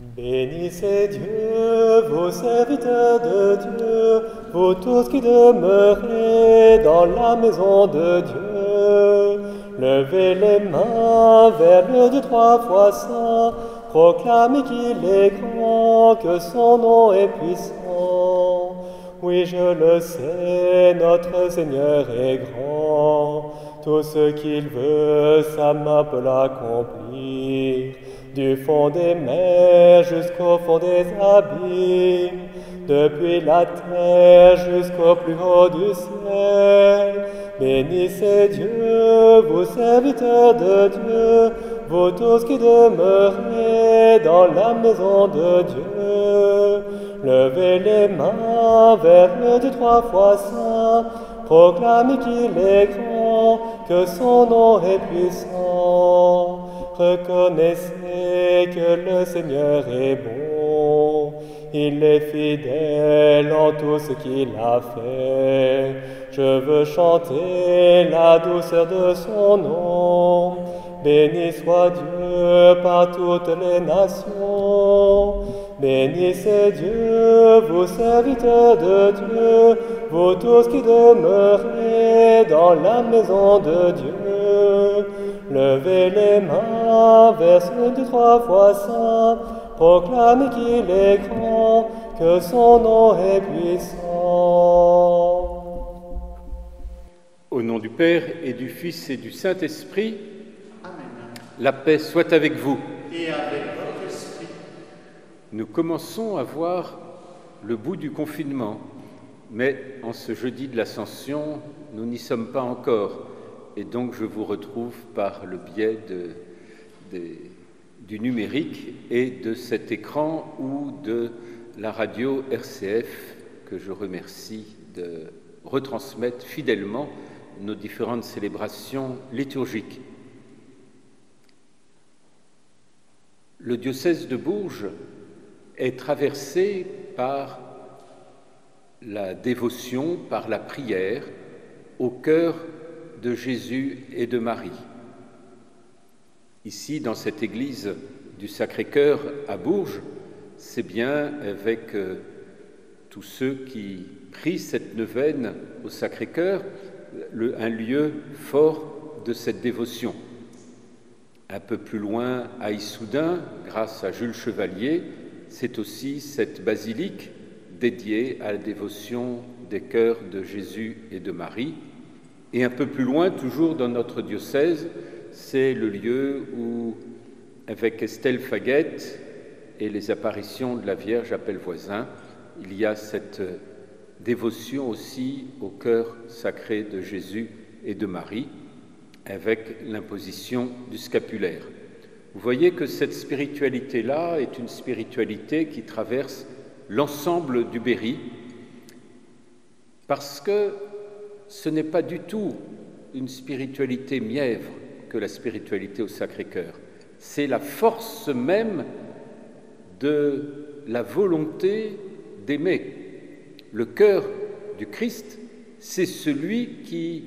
Bénissez Dieu, vous serviteurs de Dieu, vous tous qui demeurez dans la maison de Dieu. Levez les mains vers le Dieu trois fois saint, proclamez qu'il est grand, que son nom est puissant. Oui, je le sais, notre Seigneur est grand. Tout ce qu'il veut, sa main peut l'accomplir. Du fond des mers jusqu'au fond des abîmes, depuis la terre jusqu'au plus haut du ciel. Bénissez Dieu, vous serviteurs de Dieu, vous tous qui demeurez dans la maison de Dieu. Levez les mains vers le Dieu trois fois saint, proclamez qu'il est grand, que son nom est puissant. Reconnaissez que le Seigneur est bon, il est fidèle en tout ce qu'il a fait. Je veux chanter la douceur de son nom. Béni soit Dieu par toutes les nations. Bénissez Dieu, vous serviteurs de Dieu, vous tous qui demeurez dans la maison de Dieu. Levez les mains vers ce Dieu trois fois saint, proclamez qu'il est grand, que son nom est puissant. Au nom du Père et du Fils et du Saint-Esprit, Amen. La paix soit avec vous. Et avec votre esprit. Nous commençons à voir le bout du confinement, mais en ce jeudi de l'Ascension, nous n'y sommes pas encore. Et donc je vous retrouve par le biais du numérique et de cet écran ou de la radio RCF que je remercie de retransmettre fidèlement nos différentes célébrations liturgiques. Le diocèse de Bourges est traversé par la dévotion, par la prière au cœur de Jésus et de Marie. Ici, dans cette église du Sacré-Cœur à Bourges, c'est bien avec tous ceux qui prient cette neuvaine au Sacré-Cœur, un lieu fort de cette dévotion. Un peu plus loin, à Issoudun, grâce à Jules Chevalier, c'est aussi cette basilique dédiée à la dévotion des cœurs de Jésus et de Marie. Et un peu plus loin, toujours dans notre diocèse, c'est le lieu où, avec Estelle Faguette et les apparitions de la Vierge à Pellevoisin, il y a cette dévotion aussi au cœur sacré de Jésus et de Marie, avec l'imposition du scapulaire. Vous voyez que cette spiritualité-là est une spiritualité qui traverse l'ensemble du Berry, parce que ce n'est pas du tout une spiritualité mièvre que la spiritualité au Sacré-Cœur. C'est la force même de la volonté d'aimer. Le cœur du Christ, c'est celui qui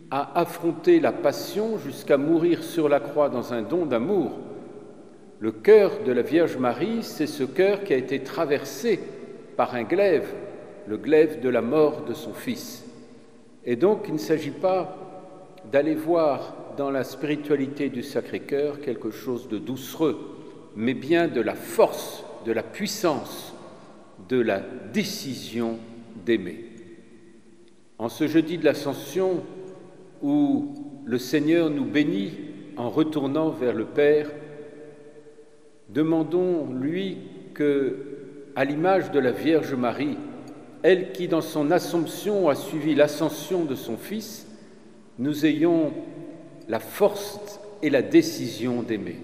a affronté la passion jusqu'à mourir sur la croix dans un don d'amour. Le cœur de la Vierge Marie, c'est ce cœur qui a été traversé par un glaive, le glaive de la mort de son Fils. Et donc, il ne s'agit pas d'aller voir dans la spiritualité du Sacré-Cœur quelque chose de doucereux, mais bien de la force, de la puissance, de la décision d'aimer. En ce jeudi de l'Ascension, où le Seigneur nous bénit en retournant vers le Père, demandons-lui que, à l'image de la Vierge Marie, elle qui, dans son Assomption, a suivi l'ascension de son Fils, nous ayons la force et la décision d'aimer.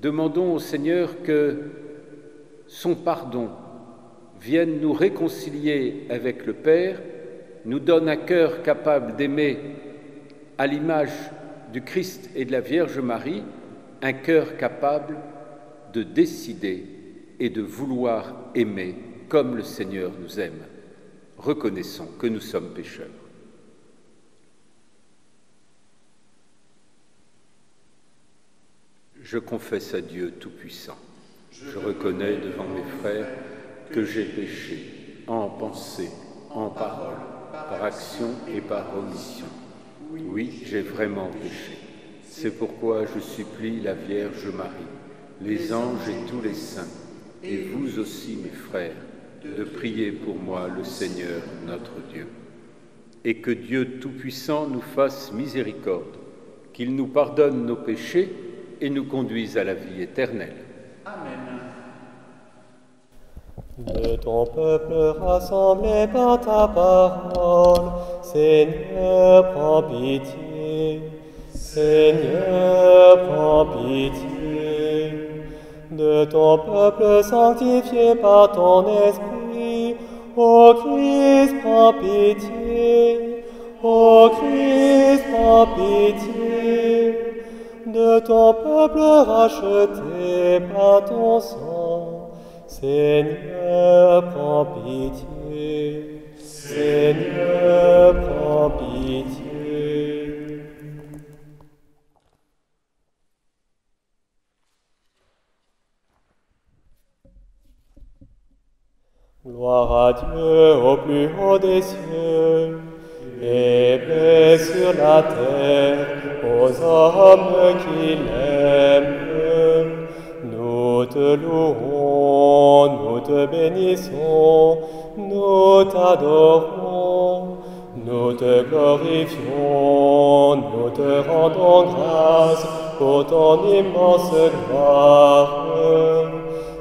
Demandons au Seigneur que son pardon vienne nous réconcilier avec le Père, nous donne un cœur capable d'aimer à l'image du Christ et de la Vierge Marie, un cœur capable de décider et de vouloir aimer comme le Seigneur nous aime. Reconnaissons que nous sommes pécheurs. Je confesse à Dieu Tout-Puissant Je reconnais devant mes frères que j'ai péché en pensée, en parole, par action et par omission. Oui, j'ai vraiment péché. C'est pourquoi je supplie la Vierge Marie, les anges et tous les saints, et vous aussi mes frères, de prier pour moi le Seigneur notre Dieu. Et que Dieu Tout-Puissant nous fasse miséricorde, qu'il nous pardonne nos péchés et nous conduise à la vie éternelle. Amen. De ton peuple rassemblé par ta parole, Seigneur, prends pitié. Seigneur, prends pitié. De ton peuple sanctifié par ton esprit, ô Christ, prends pitié. Ô Christ, prends pitié. De ton peuple racheté par ton sang, Seigneur, prends pitié. Seigneur, prends pitié. Gloire à Dieu au plus haut des cieux, et paix sur la terre aux hommes qui l'aiment. Nous te louons, nous te bénissons, nous t'adorons, nous te glorifions, nous te rendons grâce pour ton immense gloire.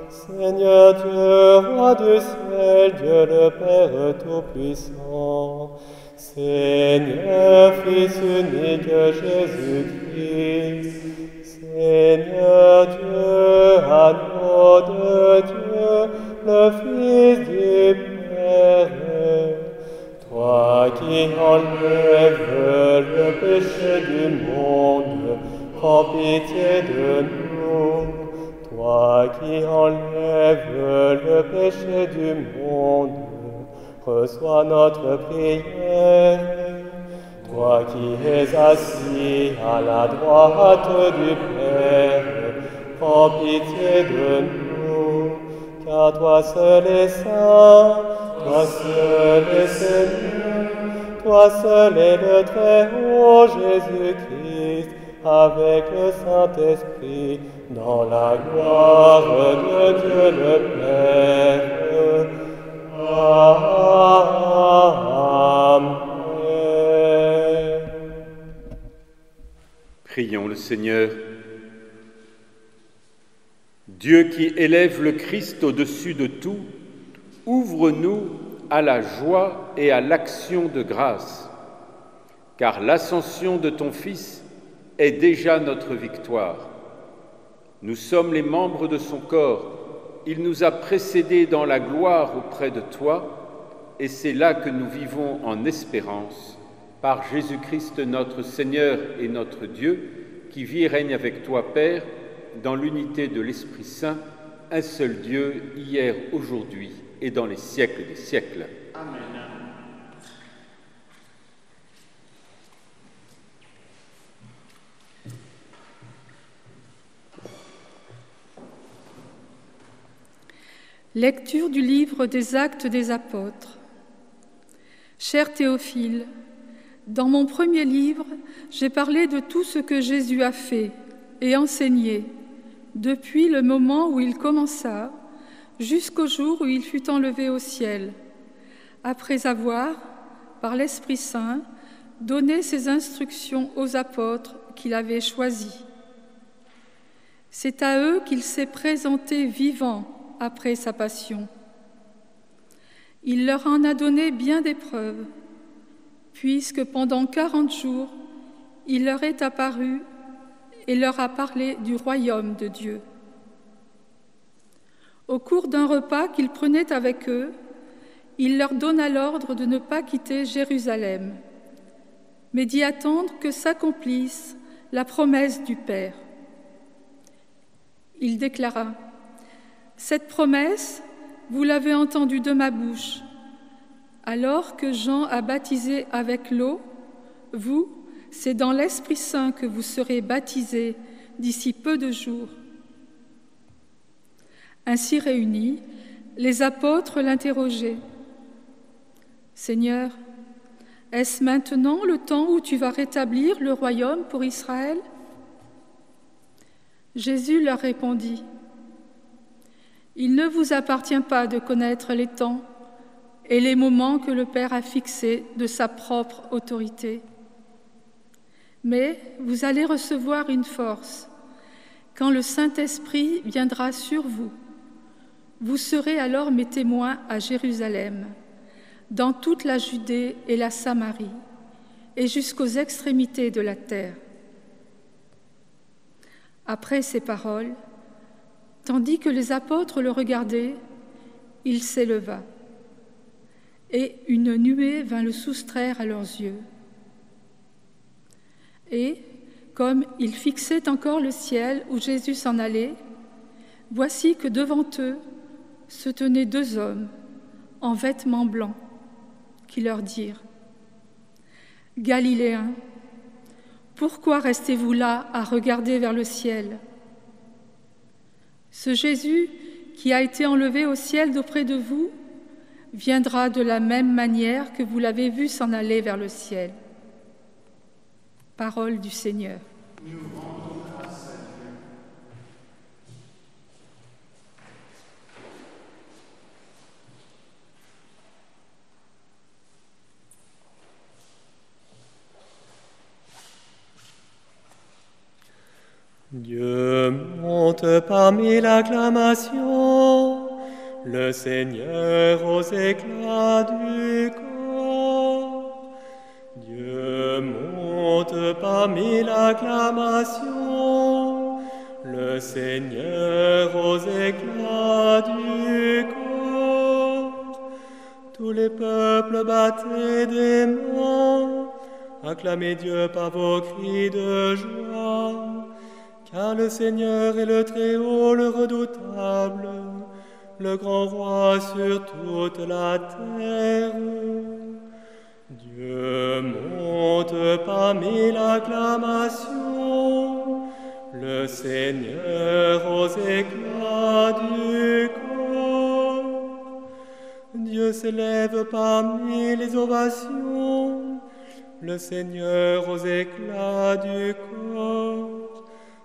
Seigneur Dieu, roi du ciel, Dieu le Père Tout-Puissant, Seigneur Fils unique Jésus-Christ, Seigneur Dieu, agneau de Dieu, le Fils du Père, toi qui enlèves le péché du monde, prends pitié de nous. Toi qui enlèves le péché du monde, reçois notre prière. Toi qui es assis à la droite du Père, prends pitié de nous, car toi seul est saint, toi seul est Seigneur, toi seul est le Très-Haut Jésus-Christ, avec le Saint-Esprit, dans la gloire de Dieu le Père. Amen. Prions le Seigneur. Dieu qui élève le Christ au-dessus de tout, ouvre-nous à la joie et à l'action de grâce, car l'ascension de ton Fils est déjà notre victoire. Nous sommes les membres de son corps. Il nous a précédés dans la gloire auprès de toi, et c'est là que nous vivons en espérance, par Jésus-Christ notre Seigneur et notre Dieu, qui vit et règne avec toi, Père, dans l'unité de l'Esprit Saint, un seul Dieu, hier, aujourd'hui et dans les siècles des siècles. Amen. Lecture du livre des Actes des Apôtres. Cher Théophile, dans mon premier livre, j'ai parlé de tout ce que Jésus a fait et enseigné, depuis le moment où il commença, jusqu'au jour où il fut enlevé au ciel, après avoir, par l'Esprit Saint, donné ses instructions aux apôtres qu'il avait choisis. C'est à eux qu'il s'est présenté vivant après sa passion. Il leur en a donné bien des preuves, puisque pendant 40 jours, il leur est apparu et leur a parlé du royaume de Dieu. Au cours d'un repas qu'il prenait avec eux, il leur donna l'ordre de ne pas quitter Jérusalem, mais d'y attendre que s'accomplisse la promesse du Père. Il déclara : « Cette promesse, vous l'avez entendue de ma bouche. Alors que Jean a baptisé avec l'eau, vous, c'est dans l'Esprit Saint que vous serez baptisés d'ici peu de jours. » Ainsi réunis, les apôtres l'interrogeaient. « Seigneur, est-ce maintenant le temps où tu vas rétablir le royaume pour Israël ?» Jésus leur répondit, « Il ne vous appartient pas de connaître les temps et les moments que le Père a fixés de sa propre autorité. Mais vous allez recevoir une force quand le Saint-Esprit viendra sur vous. Vous serez alors mes témoins à Jérusalem, dans toute la Judée et la Samarie, et jusqu'aux extrémités de la terre. » Après ces paroles, tandis que les apôtres le regardaient, il s'éleva, et une nuée vint le soustraire à leurs yeux. Et, comme ils fixaient encore le ciel où Jésus s'en allait, voici que devant eux se tenaient 2 hommes en vêtements blancs, qui leur dirent : « Galiléens, pourquoi restez-vous là à regarder vers le ciel ? Ce Jésus qui a été enlevé au ciel d'auprès de vous viendra de la même manière que vous l'avez vu s'en aller vers le ciel. » Parole du Seigneur. Nous rendons grâce à Dieu. Dieu monte parmi l'acclamation, le Seigneur aux éclats du corps. Dieu monte parmi l'acclamation, le Seigneur aux éclats du corps. Tous les peuples battez des mains, acclamez Dieu par vos cris de joie. Car le Seigneur est le Très-Haut, le redoutable, le grand roi sur toute la terre. Dieu monte parmi l'acclamation, le Seigneur aux éclats du corps. Dieu s'élève parmi les ovations, le Seigneur aux éclats du corps.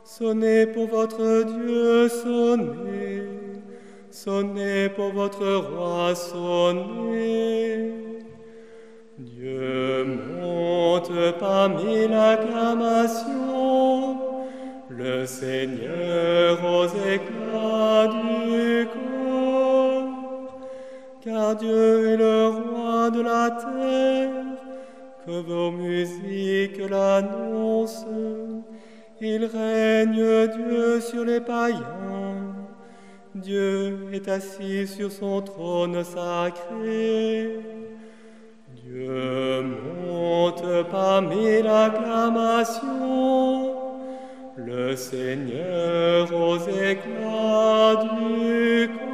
Sonnez pour votre Dieu, sonnez, sonnez pour votre roi, sonnez. Dieu monte parmi l'acclamation, le Seigneur aux éclats du corps. Car Dieu est le roi de la terre, que vos musiques l'annoncent. Il règne Dieu sur les païens, Dieu est assis sur son trône sacré. Dieu monte parmi l'acclamation, le Seigneur aux éclats du corps.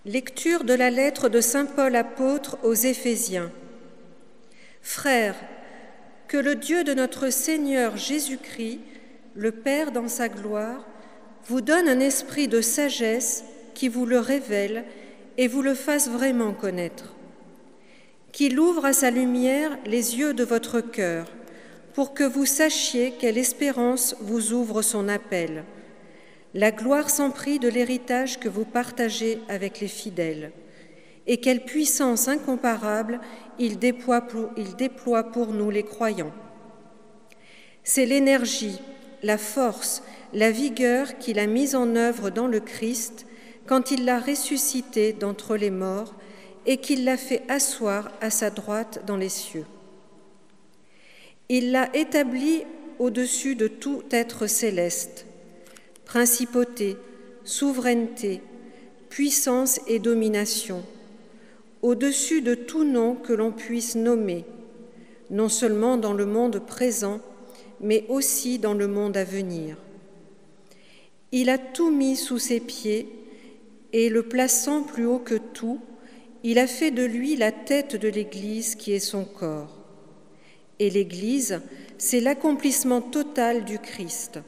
Lecture de la lettre de saint Paul apôtre aux Éphésiens. Frères, que le Dieu de notre Seigneur Jésus-Christ, le Père dans sa gloire, vous donne un esprit de sagesse qui vous le révèle et vous le fasse vraiment connaître. Qu'il ouvre à sa lumière les yeux de votre cœur, pour que vous sachiez quelle espérance vous ouvre son appel, la gloire sans prix de l'héritage que vous partagez avec les fidèles, et quelle puissance incomparable il déploie pour nous les croyants. C'est l'énergie, la force, la vigueur qu'il a mise en œuvre dans le Christ quand il l'a ressuscité d'entre les morts et qu'il l'a fait asseoir à sa droite dans les cieux. Il l'a établi au-dessus de tout être céleste, principauté, souveraineté, puissance et domination, au-dessus de tout nom que l'on puisse nommer, non seulement dans le monde présent, mais aussi dans le monde à venir. Il a tout mis sous ses pieds et, le plaçant plus haut que tout, il a fait de lui la tête de l'Église qui est son corps. Et l'Église, c'est l'accomplissement total du Christ,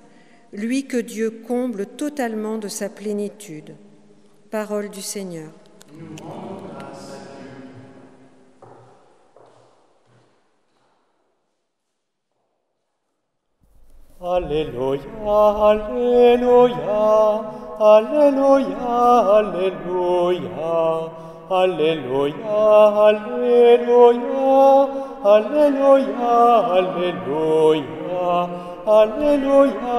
lui que Dieu comble totalement de sa plénitude. Parole du Seigneur. Nous rendons grâce à Dieu. Alléluia, Alléluia, Alléluia, Alléluia, Alléluia, Alléluia, Alléluia, Alléluia, Alléluia,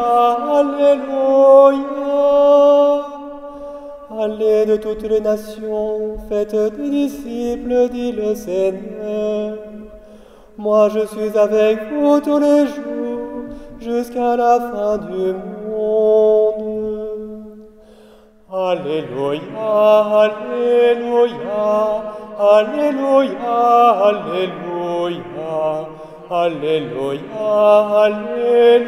Alléluia. Allez de toutes les nations, faites des disciples, dit le Seigneur. Moi je suis avec vous tous les jours, jusqu'à la fin du monde. Alléluia, Alléluia, Alléluia, Alléluia, Alléluia,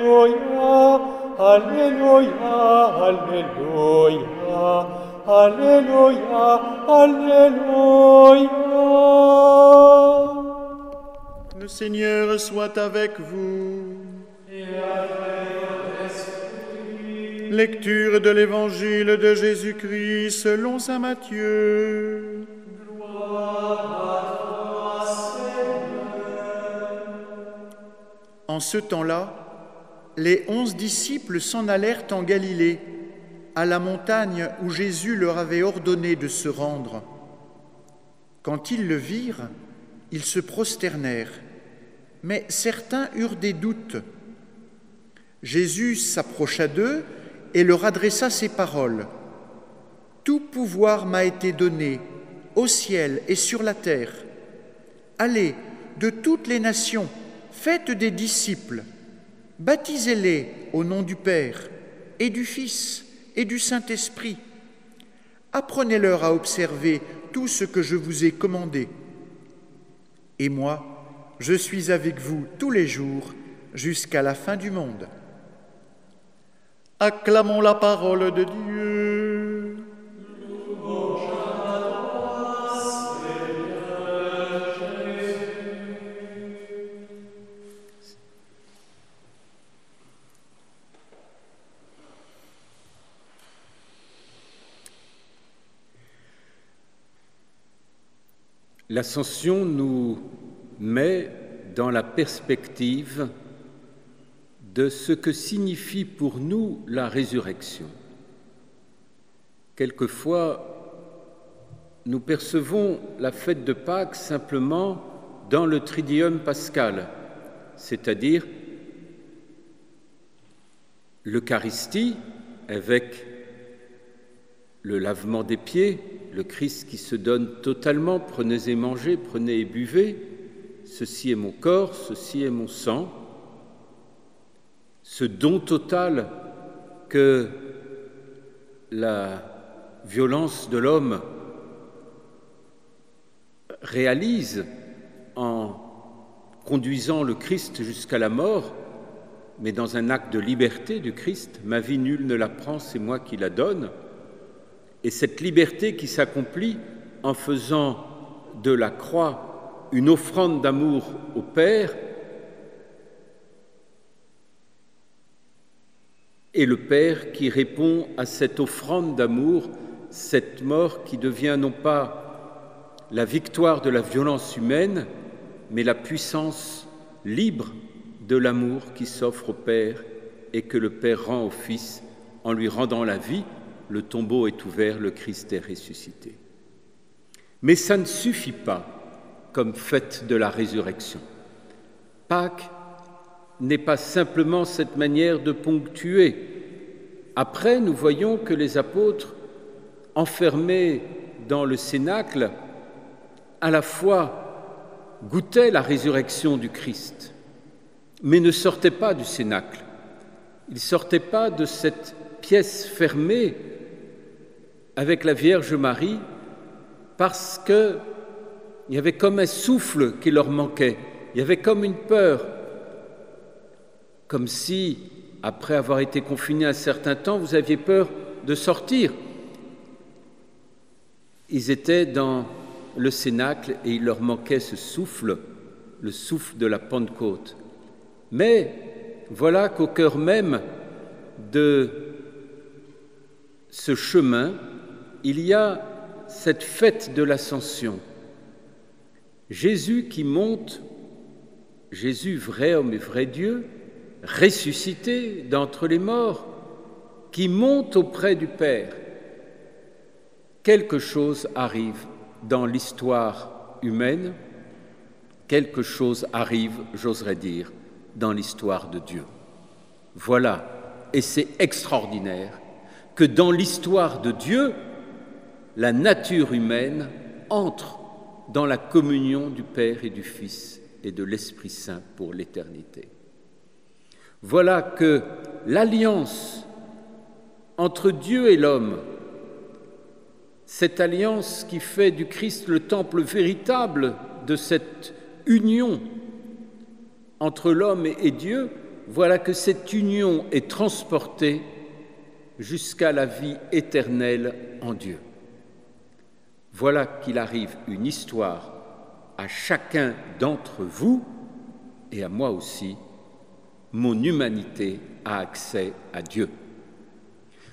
Alléluia, Alléluia, Alléluia, Alléluia, Alléluia. Le Seigneur soit avec vous. Et avec votre esprit. Lecture de l'Évangile de Jésus-Christ selon saint Matthieu. Gloire à toi, Seigneur. En ce temps-là, les 11 disciples s'en allèrent en Galilée, à la montagne où Jésus leur avait ordonné de se rendre. Quand ils le virent, ils se prosternèrent, mais certains eurent des doutes. Jésus s'approcha d'eux et leur adressa ces paroles. « Tout pouvoir m'a été donné, au ciel et sur la terre. Allez, de toutes les nations, faites des disciples, baptisez-les au nom du Père et du Fils et du Saint-Esprit. Apprenez-leur à observer tout ce que je vous ai commandé. Et moi, je suis avec vous tous les jours jusqu'à la fin du monde. » Acclamons la parole de Dieu. Louange à toi, Seigneur Jésus. L'Ascension nous met dans la perspective de ce que signifie pour nous la résurrection. Quelquefois, nous percevons la fête de Pâques simplement dans le Triduum pascal, c'est-à-dire l'Eucharistie avec le lavement des pieds, le Christ qui se donne totalement, prenez et mangez, prenez et buvez, ceci est mon corps, ceci est mon sang. Ce don total que la violence de l'homme réalise en conduisant le Christ jusqu'à la mort, mais dans un acte de liberté du Christ, ma vie nul ne la prend, c'est moi qui la donne. Et cette liberté qui s'accomplit en faisant de la croix une offrande d'amour au Père, et le Père qui répond à cette offrande d'amour, cette mort qui devient non pas la victoire de la violence humaine, mais la puissance libre de l'amour qui s'offre au Père et que le Père rend au Fils en lui rendant la vie. Le tombeau est ouvert, le Christ est ressuscité. Mais ça ne suffit pas comme fête de la résurrection. Pâques n'est pas simplement cette manière de ponctuer. Après, nous voyons que les apôtres, enfermés dans le cénacle, à la fois goûtaient la résurrection du Christ, mais ne sortaient pas du cénacle. Ils ne sortaient pas de cette pièce fermée avec la Vierge Marie parce qu'il y avait comme un souffle qui leur manquait. il y avait comme une peur, comme si, après avoir été confiné un certain temps, vous aviez peur de sortir. Ils étaient dans le cénacle et il leur manquait ce souffle, le souffle de la Pentecôte. Mais voilà qu'au cœur même de ce chemin, il y a cette fête de l'Ascension. Jésus qui monte, Jésus vrai homme et vrai Dieu, ressuscité d'entre les morts, qui monte auprès du Père. Quelque chose arrive dans l'histoire humaine, quelque chose arrive, j'oserais dire, dans l'histoire de Dieu. Voilà, et c'est extraordinaire, que dans l'histoire de Dieu, la nature humaine entre dans la communion du Père et du Fils et de l'Esprit Saint pour l'éternité. Voilà que l'alliance entre Dieu et l'homme, cette alliance qui fait du Christ le temple véritable de cette union entre l'homme et Dieu, voilà que cette union est transportée jusqu'à la vie éternelle en Dieu. Voilà qu'il arrive une histoire à chacun d'entre vous et à moi aussi. Mon humanité a accès à Dieu.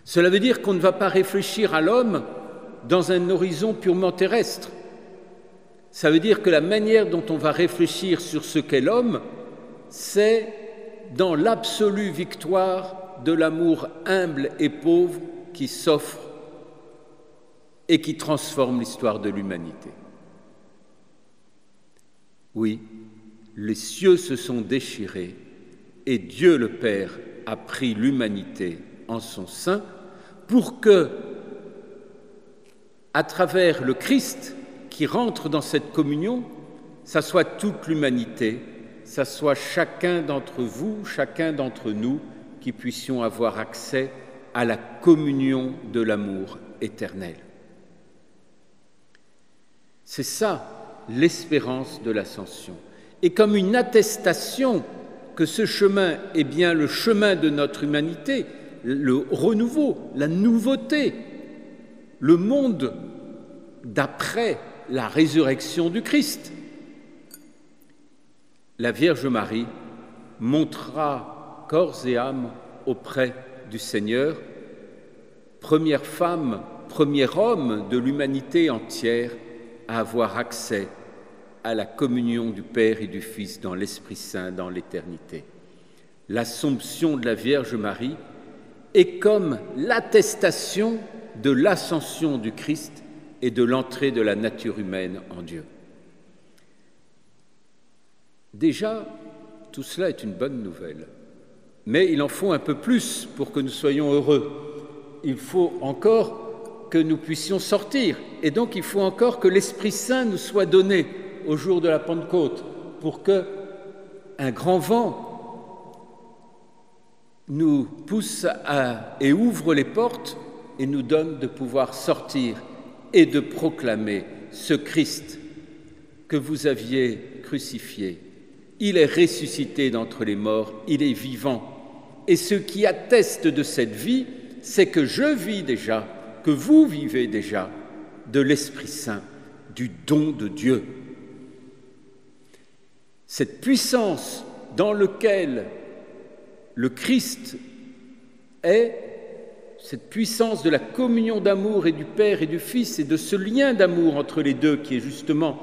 Cela veut dire qu'on ne va pas réfléchir à l'homme dans un horizon purement terrestre. Ça veut dire que la manière dont on va réfléchir sur ce qu'est l'homme, c'est dans l'absolue victoire de l'amour humble et pauvre qui s'offre et qui transforme l'histoire de l'humanité. Oui, les cieux se sont déchirés et Dieu le Père a pris l'humanité en son sein pour que, à travers le Christ qui rentre dans cette communion, ça soit toute l'humanité, ça soit chacun d'entre vous, chacun d'entre nous qui puissions avoir accès à la communion de l'amour éternel. C'est ça, l'espérance de l'ascension. Et comme une attestation que ce chemin est bien le chemin de notre humanité, le renouveau, la nouveauté, le monde d'après la résurrection du Christ. La Vierge Marie montera corps et âme auprès du Seigneur, première femme, premier homme de l'humanité entière à avoir accès à la communion du Père et du Fils dans l'Esprit Saint dans l'éternité. L'Assomption de la Vierge Marie est comme l'attestation de l'ascension du Christ et de l'entrée de la nature humaine en Dieu. Déjà, tout cela est une bonne nouvelle, mais il en faut un peu plus pour que nous soyons heureux. Il faut encore que nous puissions sortir, et donc il faut encore que l'Esprit Saint nous soit donné au jour de la Pentecôte, pour que un grand vent nous pousse et ouvre les portes et nous donne de pouvoir sortir et de proclamer ce Christ que vous aviez crucifié. Il est ressuscité d'entre les morts, il est vivant. Et ce qui atteste de cette vie, c'est que je vis déjà, que vous vivez déjà de l'Esprit Saint, du don de Dieu. Cette puissance dans laquelle le Christ est, cette puissance de la communion d'amour et du Père et du Fils et de ce lien d'amour entre les deux qui est justement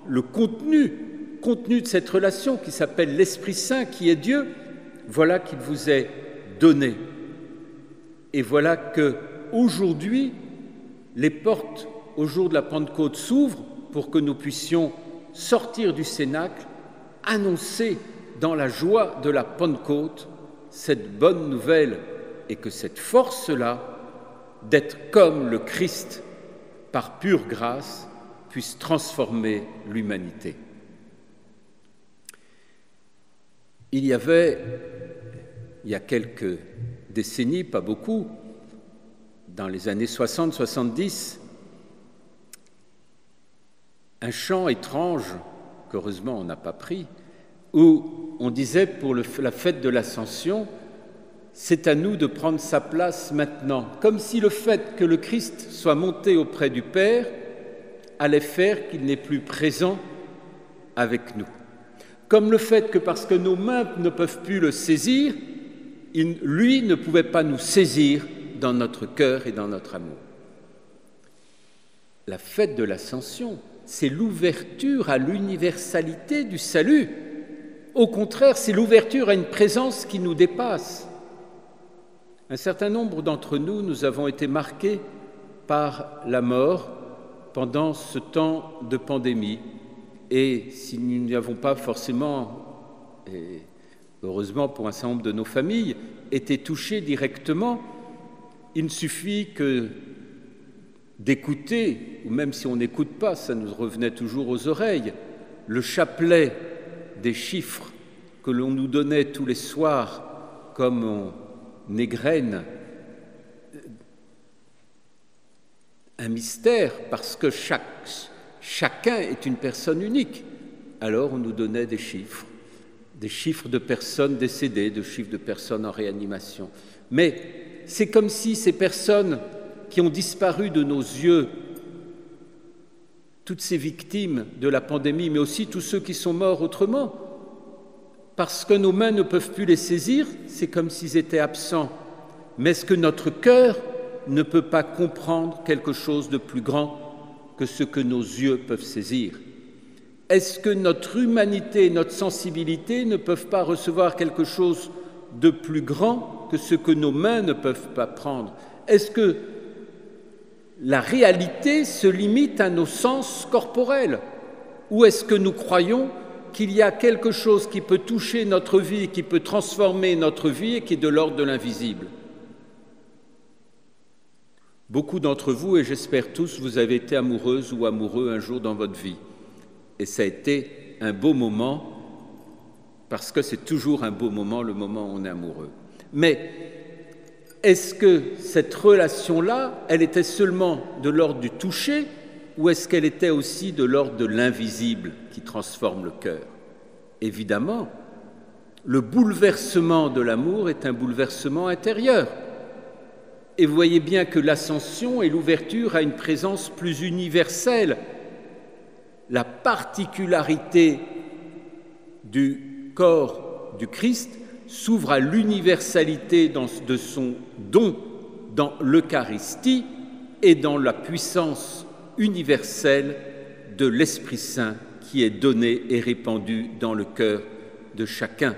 le contenu de cette relation qui s'appelle l'Esprit Saint, qui est Dieu, voilà qu'il vous est donné. Et voilà que aujourd'hui, les portes au jour de la Pentecôte s'ouvrent pour que nous puissions sortir du cénacle, annoncer dans la joie de la Pentecôte cette bonne nouvelle et que cette force-là d'être comme le Christ par pure grâce puisse transformer l'humanité. Il y avait, il y a quelques décennies, pas beaucoup, dans les années 60-70, un chant étrange, qu'heureusement on n'a pas pris, où on disait pour la fête de l'Ascension, c'est à nous de prendre sa place maintenant, comme si le fait que le Christ soit monté auprès du Père allait faire qu'il n'est plus présent avec nous. Comme le fait que parce que nos mains ne peuvent plus le saisir, lui ne pouvait pas nous saisir dans notre cœur et dans notre amour. La fête de l'Ascension, c'est l'ouverture à l'universalité du salut. Au contraire, c'est l'ouverture à une présence qui nous dépasse. Un certain nombre d'entre nous, nous avons été marqués par la mort pendant ce temps de pandémie. Et si nous n'y avons pas forcément, et heureusement pour un certain nombre de nos familles, été touchés directement, il ne suffit que d'écouter, ou même si on n'écoute pas, ça nous revenait toujours aux oreilles, le chapelet des chiffres que l'on nous donnait tous les soirs comme on égrène un mystère, parce que chacun est une personne unique. Alors on nous donnait des chiffres de personnes décédées, de chiffres de personnes en réanimation. Mais c'est comme si ces personnes qui ont disparu de nos yeux, toutes ces victimes de la pandémie, mais aussi tous ceux qui sont morts autrement, parce que nos mains ne peuvent plus les saisir, c'est comme s'ils étaient absents. Mais est-ce que notre cœur ne peut pas comprendre quelque chose de plus grand que ce que nos yeux peuvent saisir? Est-ce que notre humanité et notre sensibilité ne peuvent pas recevoir quelque chose de plus grand que ce que nos mains ne peuvent pas prendre? Est-ce que la réalité se limite à nos sens corporels? Ou est-ce que nous croyons qu'il y a quelque chose qui peut toucher notre vie, qui peut transformer notre vie et qui est de l'ordre de l'invisible? Beaucoup d'entre vous, et j'espère tous, vous avez été amoureuses ou amoureux un jour dans votre vie. Et ça a été un beau moment, parce que c'est toujours un beau moment, le moment où on est amoureux. Mais est-ce que cette relation-là, elle était seulement de l'ordre du toucher, ou est-ce qu'elle était aussi de l'ordre de l'invisible qui transforme le cœur? Évidemment, le bouleversement de l'amour est un bouleversement intérieur. Et vous voyez bien que l'ascension est l'ouverture à une présence plus universelle. La particularité du corps du Christ s'ouvre à l'universalité de son don dans l'Eucharistie et dans la puissance universelle de l'Esprit Saint qui est donné et répandu dans le cœur de chacun.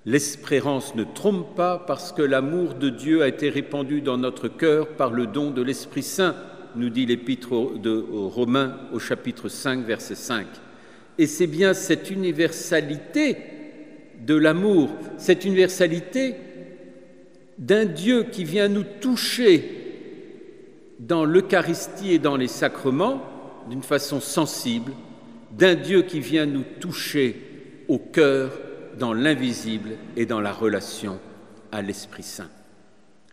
L'espérance ne trompe pas parce que l'amour de Dieu a été répandu dans notre cœur par le don de l'Esprit Saint, nous dit l'Épître aux Romains au chapitre 5, verset 5. Et c'est bien cette universalité de l'amour, cette universalité d'un Dieu qui vient nous toucher dans l'Eucharistie et dans les sacrements d'une façon sensible, d'un Dieu qui vient nous toucher au cœur, dans l'invisible et dans la relation à l'Esprit Saint.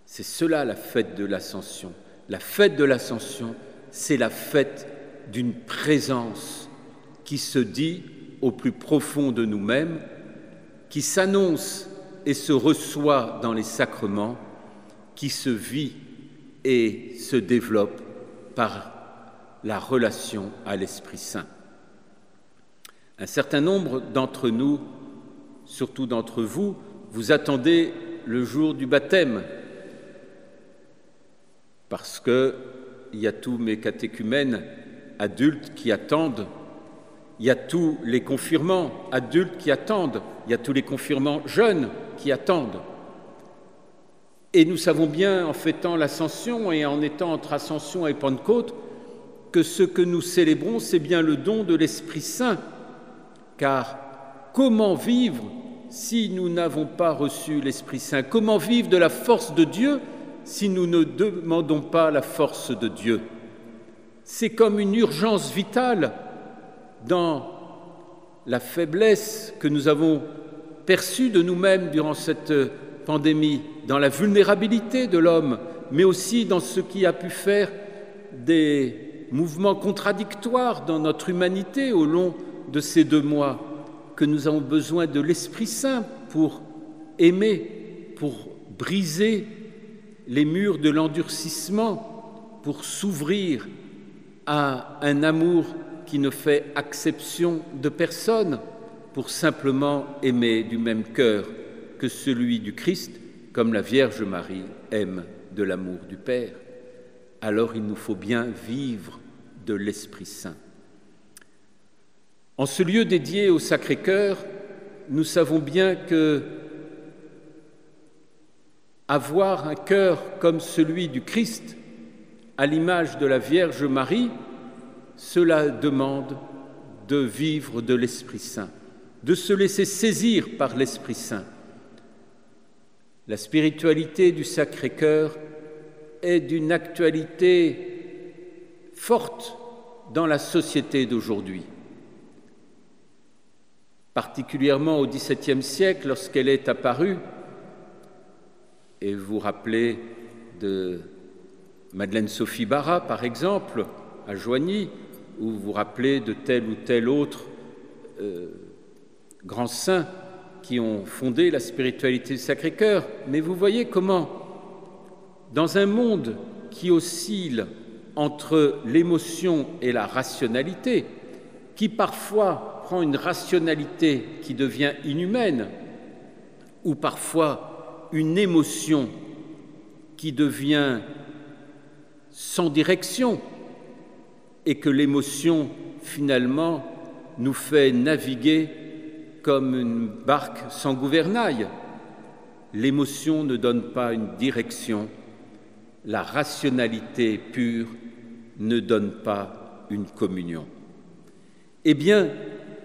C'est cela la fête de l'Ascension. La fête de l'Ascension, c'est la fête d'une présence qui se dit au plus profond de nous-mêmes, qui s'annonce et se reçoit dans les sacrements, qui se vit et se développe par la relation à l'Esprit Saint. Un certain nombre d'entre nous, surtout d'entre vous, vous attendez le jour du baptême, parce qu'il y a tous mes catéchumènes adultes qui attendent, il y a tous les confirmants adultes qui attendent, il y a tous les confirmants jeunes qui attendent. Et nous savons bien, en fêtant l'Ascension et en étant entre Ascension et Pentecôte, que ce que nous célébrons, c'est bien le don de l'Esprit Saint, car comment vivre si nous n'avons pas reçu l'Esprit Saint? Comment vivre de la force de Dieu si nous ne demandons pas la force de Dieu? C'est comme une urgence vitale dans la faiblesse que nous avons perçue de nous-mêmes durant cette pandémie, dans la vulnérabilité de l'homme, mais aussi dans ce qui a pu faire des mouvements contradictoires dans notre humanité au long de ces 2 mois. que nous avons besoin de l'Esprit Saint pour aimer, pour briser les murs de l'endurcissement, pour s'ouvrir à un amour qui ne fait acception de personne, pour simplement aimer du même cœur que celui du Christ, comme la Vierge Marie aime de l'amour du Père. Alors il nous faut bien vivre de l'Esprit Saint. En ce lieu dédié au Sacré-Cœur, nous savons bien que avoir un cœur comme celui du Christ, à l'image de la Vierge Marie, cela demande de vivre de l'Esprit Saint, de se laisser saisir par l'Esprit Saint. La spiritualité du Sacré-Cœur est d'une actualité forte dans la société d'aujourd'hui, particulièrement au XVIIe siècle lorsqu'elle est apparue. Et vous vous rappelez de Madeleine Sophie Barra, par exemple, à Joigny, ou vous vous rappelez de tel ou tel autre grands saints qui ont fondé la spiritualité du Sacré-Cœur. Mais vous voyez comment, dans un monde qui oscille entre l'émotion et la rationalité, qui parfois prend une rationalité qui devient inhumaine, ou parfois une émotion qui devient sans direction, et que l'émotion, finalement, nous fait naviguer comme une barque sans gouvernail. L'émotion ne donne pas une direction, la rationalité pure ne donne pas une communion. Eh bien,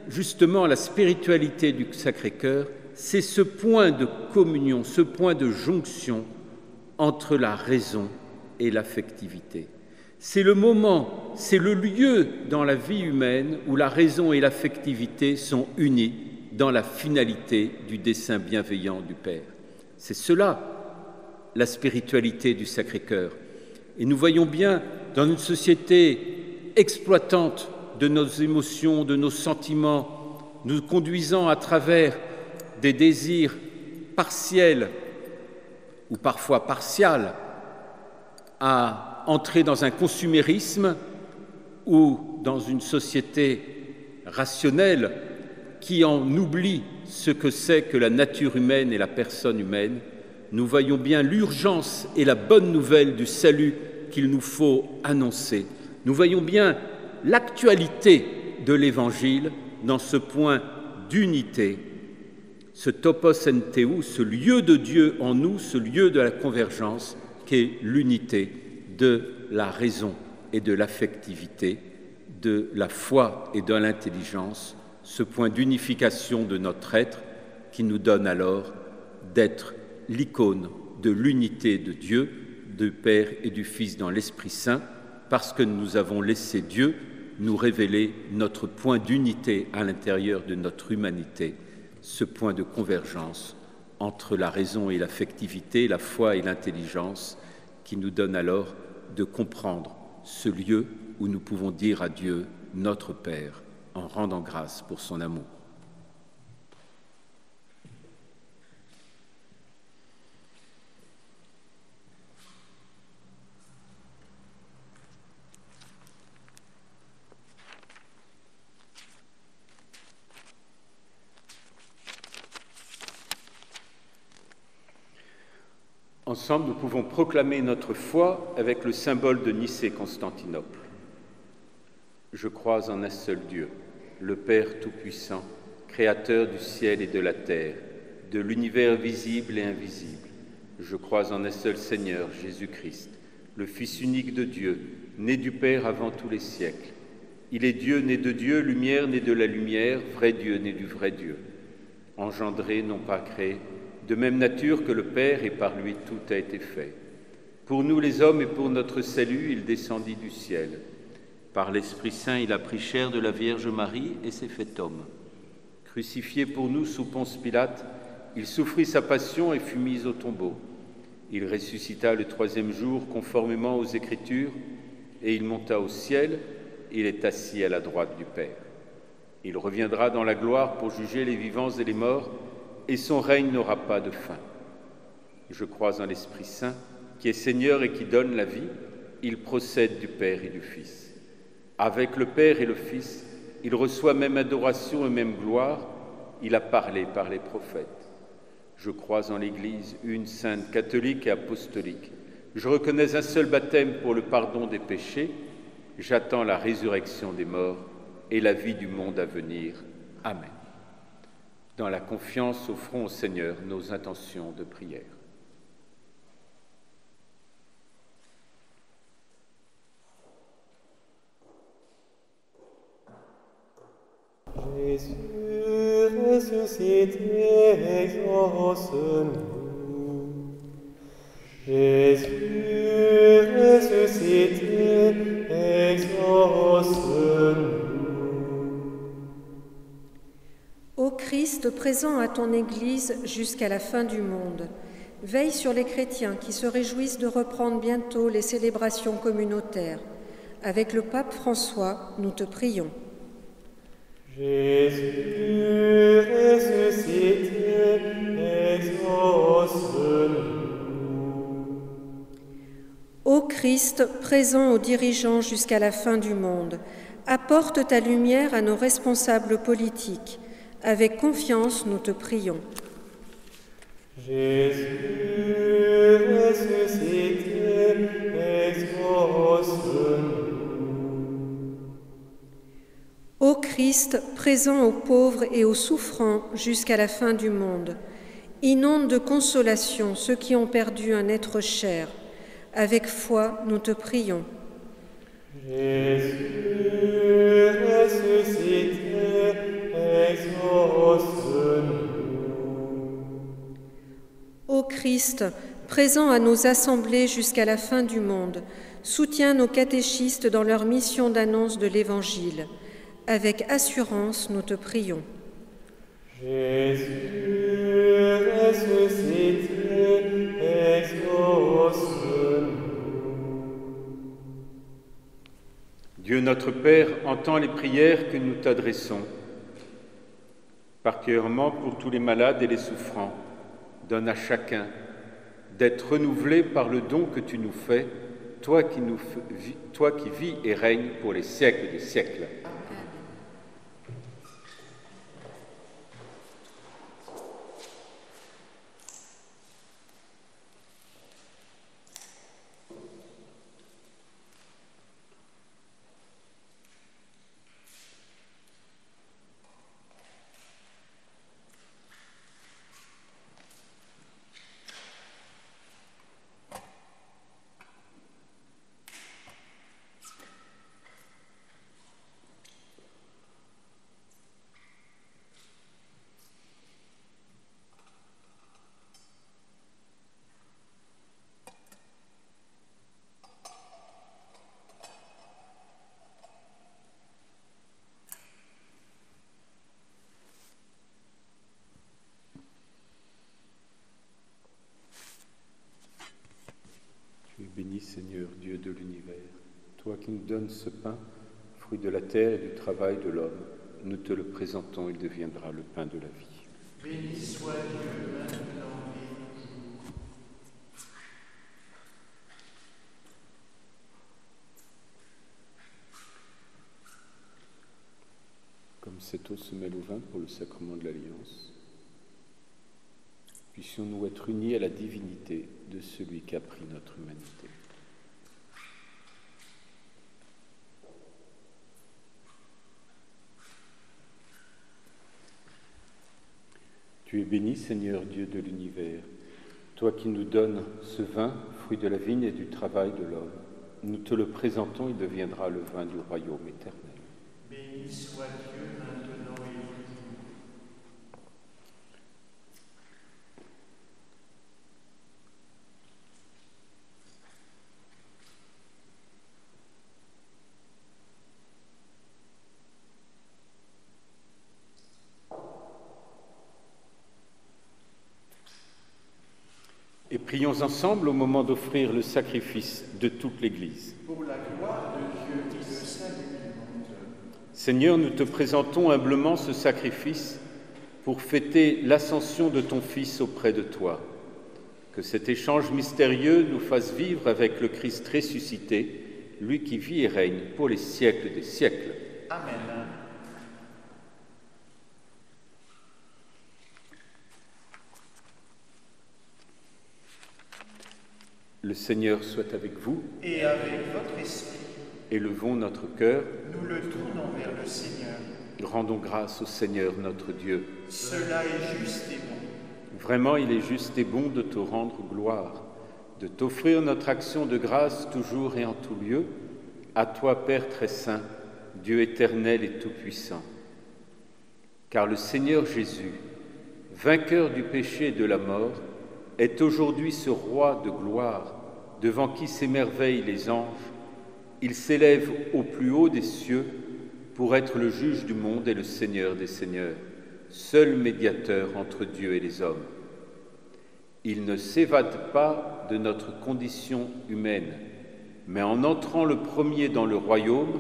justement, la spiritualité du Sacré-Cœur, c'est ce point de communion, ce point de jonction entre la raison et l'affectivité. C'est le moment, c'est le lieu dans la vie humaine où la raison et l'affectivité sont unies dans la finalité du dessein bienveillant du Père. C'est cela, la spiritualité du Sacré-Cœur. Et nous voyons bien, dans une société exploitante de nos émotions, de nos sentiments, nous conduisant à travers des désirs partiels ou parfois partials à entrer dans un consumérisme ou dans une société rationnelle qui en oublie ce que c'est que la nature humaine et la personne humaine, nous voyons bien l'urgence et la bonne nouvelle du salut qu'il nous faut annoncer. Nous voyons bien l'actualité de l'Évangile dans ce point d'unité, ce topos en théou, ce lieu de Dieu en nous, ce lieu de la convergence qu'est l'unité de la raison et de l'affectivité, de la foi et de l'intelligence, ce point d'unification de notre être qui nous donne alors d'être l'icône de l'unité de Dieu, du Père et du Fils dans l'Esprit Saint, parce que nous avons laissé Dieu nous révéler notre point d'unité à l'intérieur de notre humanité, ce point de convergence entre la raison et l'affectivité, la foi et l'intelligence, qui nous donne alors de comprendre ce lieu où nous pouvons dire à Dieu, notre Père, en rendant grâce pour son amour. Ensemble, nous pouvons proclamer notre foi avec le symbole de Nicée-Constantinople. Je crois en un seul Dieu, le Père Tout-Puissant, Créateur du ciel et de la terre, de l'univers visible et invisible. Je crois en un seul Seigneur, Jésus-Christ, le Fils unique de Dieu, né du Père avant tous les siècles. Il est Dieu né de Dieu, lumière né de la lumière, vrai Dieu né du vrai Dieu. Engendré, non pas créé, de même nature que le Père, et par lui tout a été fait. Pour nous les hommes et pour notre salut, il descendit du ciel. Par l'Esprit Saint, il a pris chair de la Vierge Marie et s'est fait homme. Crucifié pour nous sous Ponce Pilate, il souffrit sa passion et fut mis au tombeau. Il ressuscita le troisième jour conformément aux Écritures, et il monta au ciel, il est assis à la droite du Père. Il reviendra dans la gloire pour juger les vivants et les morts, et son règne n'aura pas de fin. Je crois en l'Esprit Saint, qui est Seigneur et qui donne la vie. Il procède du Père et du Fils. Avec le Père et le Fils, il reçoit même adoration et même gloire. Il a parlé par les prophètes. Je crois en l'Église, une sainte, catholique et apostolique. Je reconnais un seul baptême pour le pardon des péchés. J'attends la résurrection des morts et la vie du monde à venir. Amen. Dans la confiance, offrons au Seigneur nos intentions de prière. Jésus ressuscité, exauce-nous. Jésus ressuscité, exauce-nous. Ô Christ, présent à ton Église jusqu'à la fin du monde, veille sur les chrétiens qui se réjouissent de reprendre bientôt les célébrations communautaires. Avec le pape François, nous te prions. Jésus ressuscité, exauce-nous. Ô Christ, présent aux dirigeants jusqu'à la fin du monde, apporte ta lumière à nos responsables politiques. Avec confiance, nous te prions. Jésus ressuscité, exauce-nous. Ô Christ, présent aux pauvres et aux souffrants jusqu'à la fin du monde, inonde de consolation ceux qui ont perdu un être cher. Avec foi, nous te prions. Jésus ressuscité, exauce-nous. Ô Christ, présent à nos assemblées jusqu'à la fin du monde, soutiens nos catéchistes dans leur mission d'annonce de l'Évangile. Avec assurance, nous te prions. Jésus ressuscité, exauce-nous. Dieu notre Père, entends les prières que nous t'adressons, particulièrement pour tous les malades et les souffrants. Donne à chacun d'être renouvelé par le don que tu nous fais, toi qui vis et règnes pour les siècles des siècles. Béni Seigneur, Dieu de l'univers, toi qui nous donnes ce pain, fruit de la terre et du travail de l'homme, nous te le présentons, il deviendra le pain de la vie. Béni soit Dieu maintenant et toujours. Comme cette eau se mêle au vin pour le sacrement de l'Alliance, puissions-nous être unis à la divinité de celui qui a pris notre humanité. Tu es béni, Seigneur Dieu de l'univers, toi qui nous donnes ce vin, fruit de la vigne et du travail de l'homme. Nous te le présentons, il deviendra le vin du royaume éternel. Béni soit Dieu maintenant et toujours. Et prions ensemble au moment d'offrir le sacrifice de toute l'Église. Pour la gloire de Dieu et le salut du monde. Seigneur, nous te présentons humblement ce sacrifice pour fêter l'ascension de ton Fils auprès de toi. Que cet échange mystérieux nous fasse vivre avec le Christ ressuscité, lui qui vit et règne pour les siècles des siècles. Amen. Le Seigneur soit avec vous. Et avec votre esprit, Élevons notre cœur. nous le tournons vers le Seigneur. Rendons grâce au Seigneur notre Dieu. Cela est juste et bon. Vraiment, il est juste et bon de te rendre gloire, de t'offrir notre action de grâce toujours et en tout lieu, à toi, Père très saint, Dieu éternel et tout-puissant. Car le Seigneur Jésus, vainqueur du péché et de la mort, est aujourd'hui ce roi de gloire, devant qui s'émerveillent les anges. Il s'élève au plus haut des cieux pour être le juge du monde et le Seigneur des seigneurs, seul médiateur entre Dieu et les hommes. Il ne s'évade pas de notre condition humaine, mais en entrant le premier dans le royaume,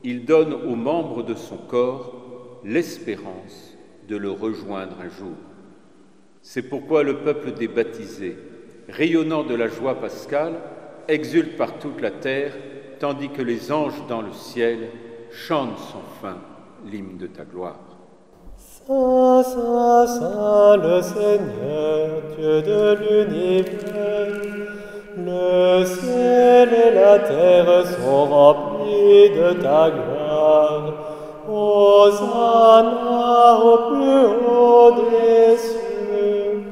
il donne aux membres de son corps l'espérance de le rejoindre un jour. C'est pourquoi le peuple des baptisés, rayonnant de la joie pascale, exulte par toute la terre, tandis que les anges dans le ciel chantent sans fin l'hymne de ta gloire. Saint, Saint, Saint, le Seigneur, Dieu de l'univers, le ciel et la terre sont remplis de ta gloire. Hosanna au plus haut des cieux.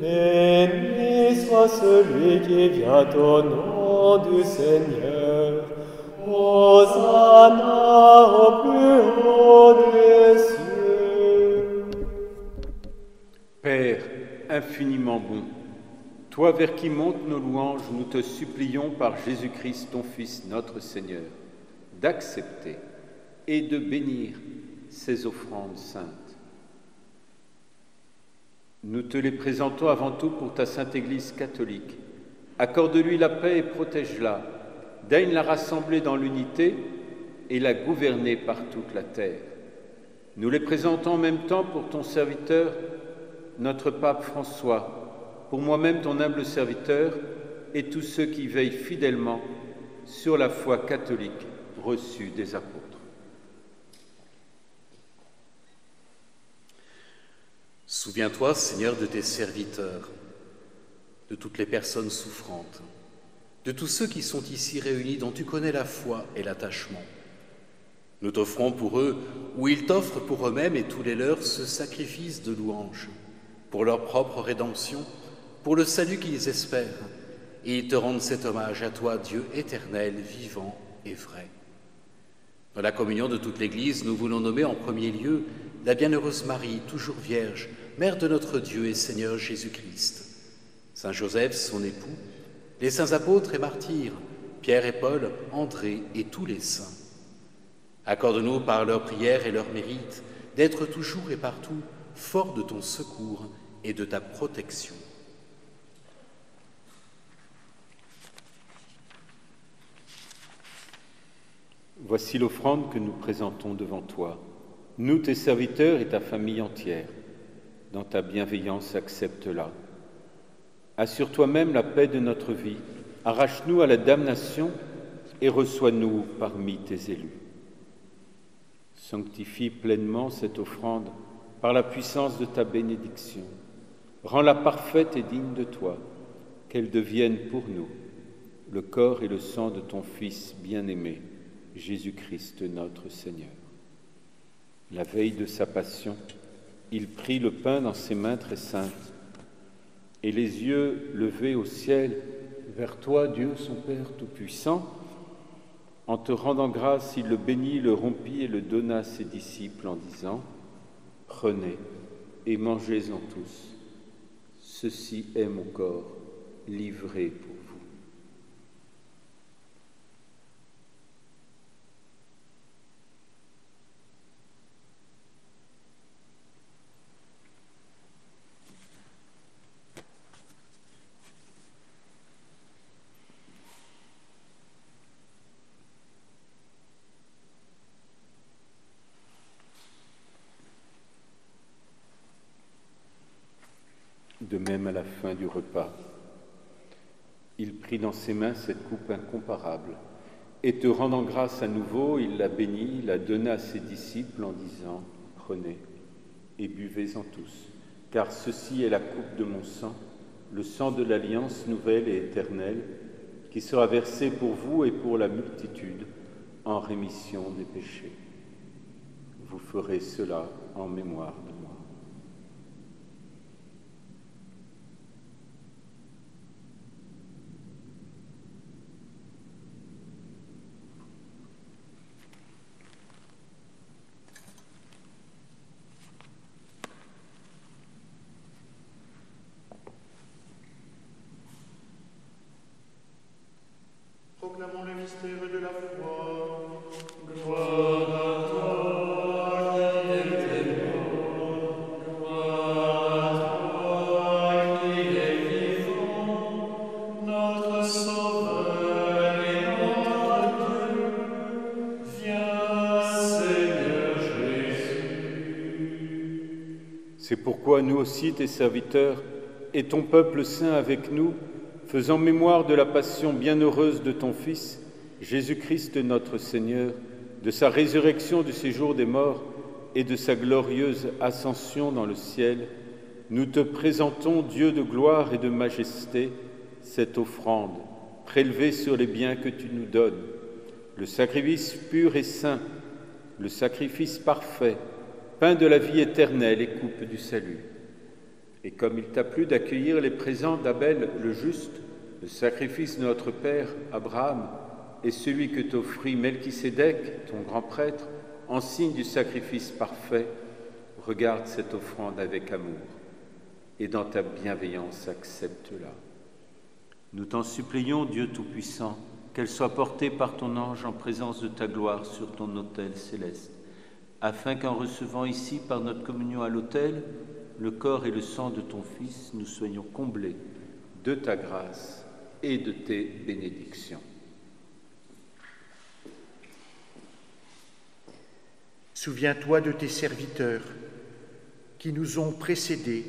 Béni soit celui qui vient au nom du Seigneur. Hosanna au plus haut des cieux. Père infiniment bon, toi vers qui montent nos louanges, nous te supplions par Jésus-Christ, ton Fils, notre Seigneur, d'accepter et de bénir ces offrandes saintes. Nous te les présentons avant tout pour ta Sainte Église catholique. Accorde-lui la paix et protège-la. Daigne la rassembler dans l'unité et la gouverner par toute la terre. Nous les présentons en même temps pour ton serviteur, notre pape François, pour moi-même ton humble serviteur et tous ceux qui veillent fidèlement sur la foi catholique reçue des apôtres. Souviens-toi, Seigneur, de tes serviteurs, de toutes les personnes souffrantes, de tous ceux qui sont ici réunis, dont tu connais la foi et l'attachement. Nous t'offrons pour eux, ou ils t'offrent pour eux-mêmes et tous les leurs, ce sacrifice de louange, pour leur propre rédemption, pour le salut qu'ils espèrent, et ils te rendent cet hommage à toi, Dieu éternel, vivant et vrai. Dans la communion de toute l'Église, nous voulons nommer en premier lieu la bienheureuse Marie, toujours vierge, mère de notre Dieu et Seigneur Jésus-Christ, Saint Joseph, son époux, les saints apôtres et martyrs, Pierre et Paul, André et tous les saints. Accorde-nous par leurs prières et leurs mérites d'être toujours et partout forts de ton secours et de ta protection. Voici l'offrande que nous présentons devant toi. Nous, tes serviteurs et ta famille entière, dans ta bienveillance, accepte-la. Assure toi-même la paix de notre vie, arrache-nous à la damnation et reçois-nous parmi tes élus. Sanctifie pleinement cette offrande par la puissance de ta bénédiction. Rends-la parfaite et digne de toi, qu'elle devienne pour nous le corps et le sang de ton Fils bien-aimé, Jésus-Christ notre Seigneur. La veille de sa passion, il prit le pain dans ses mains très saintes, et les yeux levés au ciel, vers toi, Dieu, son Père Tout-Puissant, en te rendant grâce, il le bénit, le rompit et le donna à ses disciples en disant « Prenez et mangez-en tous. Ceci est mon corps livré pour vous. » De même, à la fin du repas, il prit dans ses mains cette coupe incomparable, et te rendant grâce à nouveau, il la bénit, la donna à ses disciples en disant « Prenez et buvez-en tous, car ceci est la coupe de mon sang, le sang de l'alliance nouvelle et éternelle, qui sera versé pour vous et pour la multitude en rémission des péchés. Vous ferez cela en mémoire de moi. » Proclamons le mystère de la foi. Gloire à toi qui es mort, gloire à toi qui es vivant, notre Sauveur et notre Dieu. Viens, Seigneur Jésus. C'est pourquoi nous aussi, tes serviteurs, et ton peuple saint avec nous, faisant mémoire de la passion bienheureuse de ton Fils, Jésus-Christ notre Seigneur, de sa résurrection du séjour des morts et de sa glorieuse ascension dans le ciel, nous te présentons, Dieu de gloire et de majesté, cette offrande prélevée sur les biens que tu nous donnes, le sacrifice pur et saint, le sacrifice parfait, pain de la vie éternelle et coupe du salut. Et comme il t'a plu d'accueillir les présents d'Abel le juste, le sacrifice de notre père Abraham et celui que t'offrit Melchisédek, ton grand prêtre, en signe du sacrifice parfait, regarde cette offrande avec amour et dans ta bienveillance accepte-la. Nous t'en supplions, Dieu Tout-Puissant, qu'elle soit portée par ton ange en présence de ta gloire sur ton autel céleste, afin qu'en recevant ici par notre communion à l'autel, le corps et le sang de ton Fils, nous soyons comblés de ta grâce et de tes bénédictions. Souviens-toi de tes serviteurs qui nous ont précédés,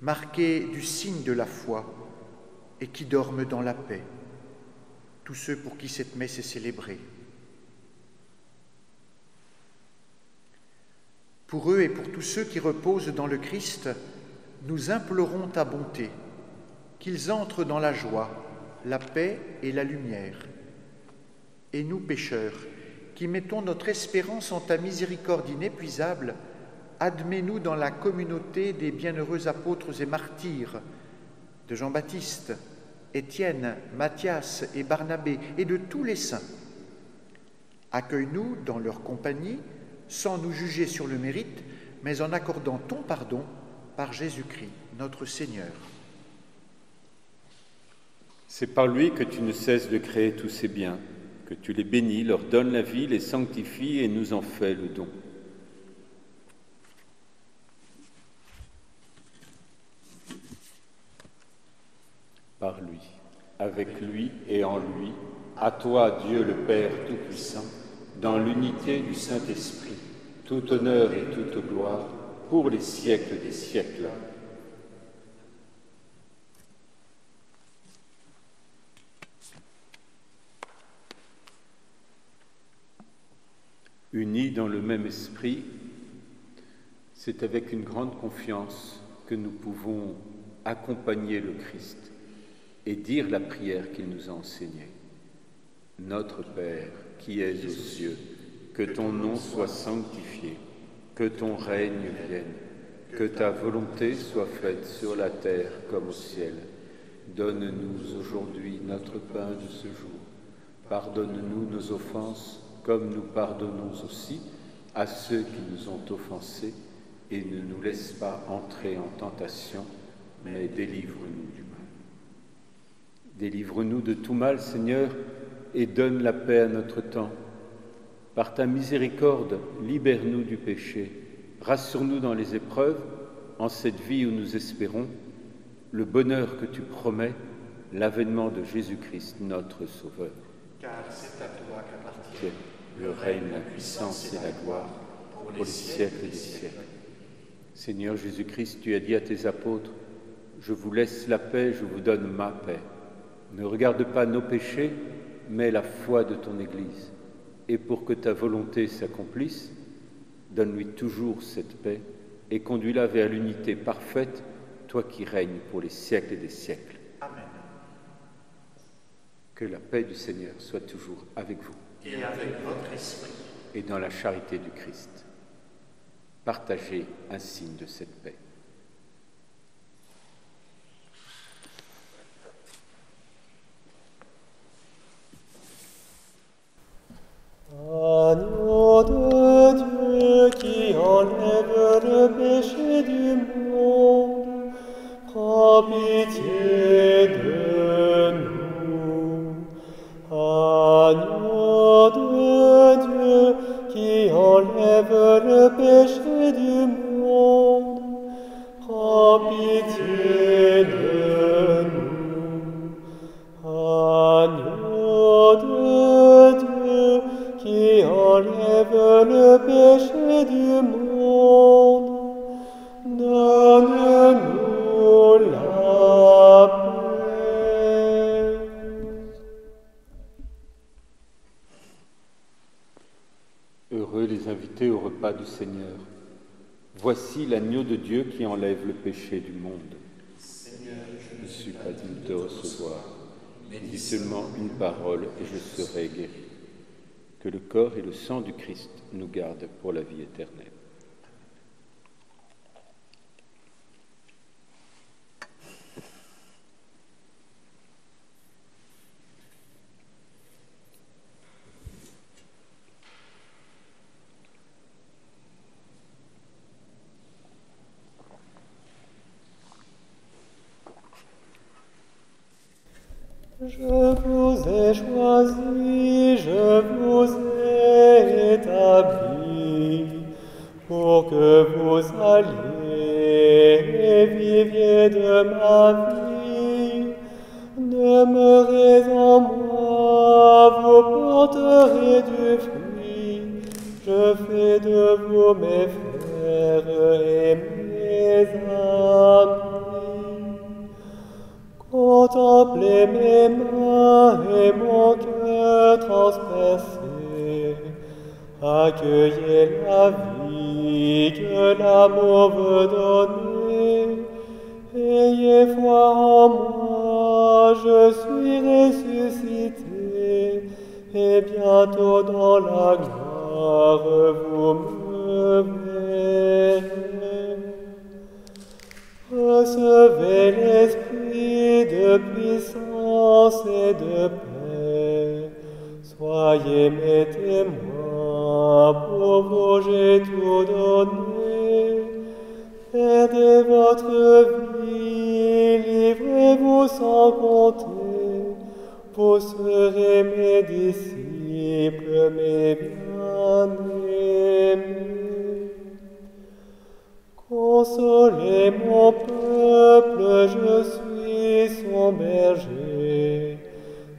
marqués du signe de la foi et qui dorment dans la paix, tous ceux pour qui cette messe est célébrée. Pour eux et pour tous ceux qui reposent dans le Christ, nous implorons ta bonté, qu'ils entrent dans la joie, la paix et la lumière. Et nous, pécheurs, qui mettons notre espérance en ta miséricorde inépuisable, admets-nous dans la communauté des bienheureux apôtres et martyrs, de Jean-Baptiste, Étienne, Matthias et Barnabé, et de tous les saints. Accueille-nous dans leur compagnie, sans nous juger sur le mérite, mais en accordant ton pardon par Jésus-Christ, notre Seigneur. C'est par lui que tu ne cesses de créer tous ces biens, que tu les bénis, leur donnes la vie, les sanctifies et nous en fais le don. Par lui, avec lui et en lui, à toi, Dieu le Père Tout-Puissant, dans l'unité du Saint-Esprit, tout honneur et toute gloire pour les siècles des siècles. Unis dans le même esprit, c'est avec une grande confiance que nous pouvons accompagner le Christ et dire la prière qu'il nous a enseignée. Notre Père, qui es aux cieux, que ton nom soit sanctifié, que ton règne vienne, que ta volonté soit faite sur la terre comme au ciel. Donne-nous aujourd'hui notre pain de ce jour. Pardonne-nous nos offenses, comme nous pardonnons aussi à ceux qui nous ont offensés, et ne nous laisse pas entrer en tentation, mais délivre-nous du mal. Délivre-nous de tout mal, Seigneur, et donne la paix à notre temps. Par ta miséricorde, libère-nous du péché, rassure-nous dans les épreuves, en cette vie où nous espérons, le bonheur que tu promets, l'avènement de Jésus-Christ, notre Sauveur. Car c'est à toi qu'appartient le règne, la puissance et la gloire pour les siècles des siècles. Seigneur Jésus-Christ, tu as dit à tes apôtres, Je vous laisse la paix, je vous donne ma paix. Ne regarde pas nos péchés, mais la foi de ton Église. Et pour que ta volonté s'accomplisse, donne-lui toujours cette paix et conduis-la vers l'unité parfaite, toi qui règnes pour les siècles et des siècles. Amen. Que la paix du Seigneur soit toujours avec vous. Et avec votre esprit. Et dans la charité du Christ. Partagez un signe de cette paix. Agneau de Dieu qui enlève le péché du monde, prends pitié de nous. Agneau de Dieu qui enlève le péché du monde, prends pitié de nous. Agneau de Dieu qui enlève le péché du monde, donne-nous la paix. Heureux les invités au repas du Seigneur. Voici l'agneau de Dieu qui enlève le péché du monde. Seigneur, Je ne suis pas digne de recevoir, mais dis seulement une parole et je serai guéri. Que le corps et le sang du Christ nous gardent pour la vie éternelle. Je vous ai choisi, je vous ai établi, pour que vous alliez et viviez de ma vie. Demeurez en moi, vous porterez du fruit. Je fais de vous mes frères et mes amis. Contemplez mes mains et mon cœur transpercé. Accueillez la vie que l'amour veut donner. Ayez foi en moi, je suis ressuscité, et bientôt dans la gloire vous me verrez. Recevez l'esprit de puissance et de paix. Soyez mes témoins, pour vous j'ai tout donné. Perdez votre vie, livrez-vous sans compter. Vous serez mes disciples, mes bien-aimés. Consolez mon peuple, je suis son berger.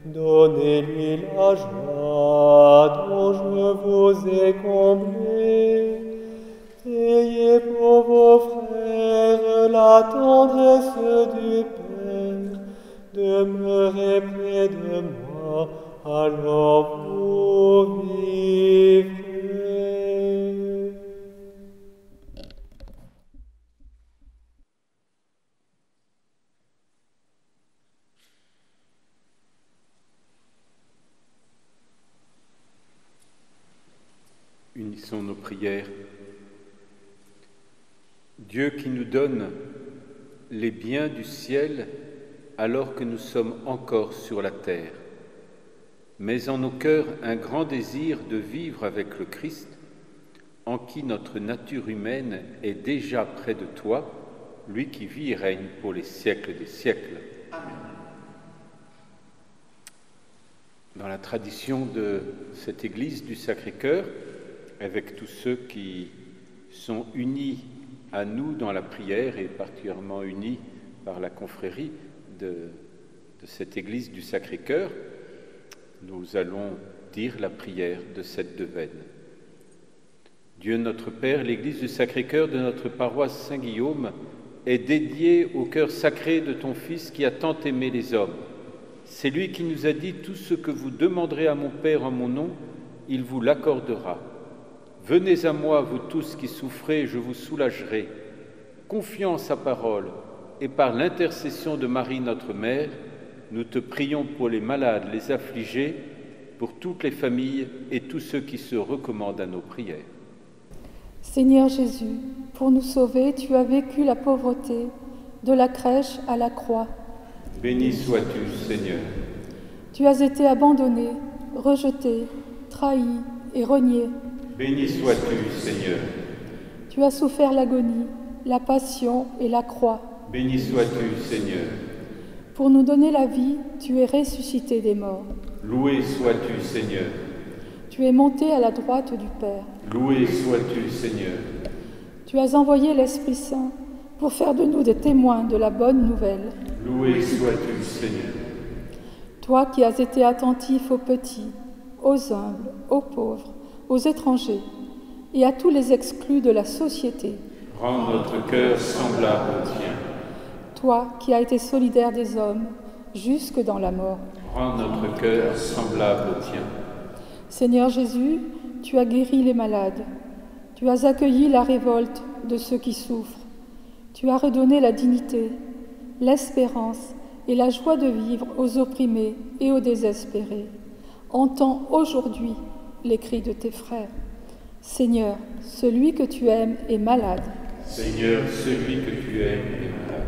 Donnez-lui la joie dont je vous ai comblé. Ayez pour vos frères la tendresse du Père. Demeurez près de moi, alors vous vivrez. Unissons nos prières. Dieu qui nous donne les biens du ciel alors que nous sommes encore sur la terre, mets en nos cœurs un grand désir de vivre avec le Christ, en qui notre nature humaine est déjà près de toi, lui qui vit et règne pour les siècles des siècles. Amen. Dans la tradition de cette Église du Sacré-Cœur, avec tous ceux qui sont unis à nous dans la prière et particulièrement unis par la confrérie de cette Église du Sacré-Cœur, nous allons dire la prière de cette neuvaine. Dieu notre Père, l'Église du Sacré-Cœur de notre paroisse Saint-Guillaume est dédié au cœur sacré de ton Fils qui a tant aimé les hommes. C'est lui qui nous a dit « Tout ce que vous demanderez à mon Père en mon nom, il vous l'accordera. Venez à moi, vous tous qui souffrez, je vous soulagerai. » Confiant en sa parole et par l'intercession de Marie notre Mère, nous te prions pour les malades, les affligés, pour toutes les familles et tous ceux qui se recommandent à nos prières. Seigneur Jésus, pour nous sauver, tu as vécu la pauvreté, de la crèche à la croix. Béni sois-tu, Seigneur. Tu as été abandonné, rejeté, trahi et renié. Béni sois-tu, Seigneur. Tu as souffert l'agonie, la passion et la croix. Béni sois-tu, Seigneur. Pour nous donner la vie, tu es ressuscité des morts. Loué sois-tu, Seigneur. Tu es monté à la droite du Père. Loué sois-tu, Seigneur. Tu as envoyé l'Esprit Saint pour faire de nous des témoins de la bonne nouvelle. Loué sois-tu, Seigneur. Toi qui as été attentif aux petits, aux humbles, aux pauvres, aux étrangers et à tous les exclus de la société. Rends notre cœur semblable au tien. Toi qui as été solidaire des hommes jusque dans la mort. Rends notre cœur semblable au tien. Seigneur Jésus, tu as guéri les malades. Tu as accueilli la révolte de ceux qui souffrent. Tu as redonné la dignité, l'espérance et la joie de vivre aux opprimés et aux désespérés. Entends aujourd'hui les cris de tes frères. Seigneur, celui que tu aimes est malade. Seigneur, celui que tu aimes est malade.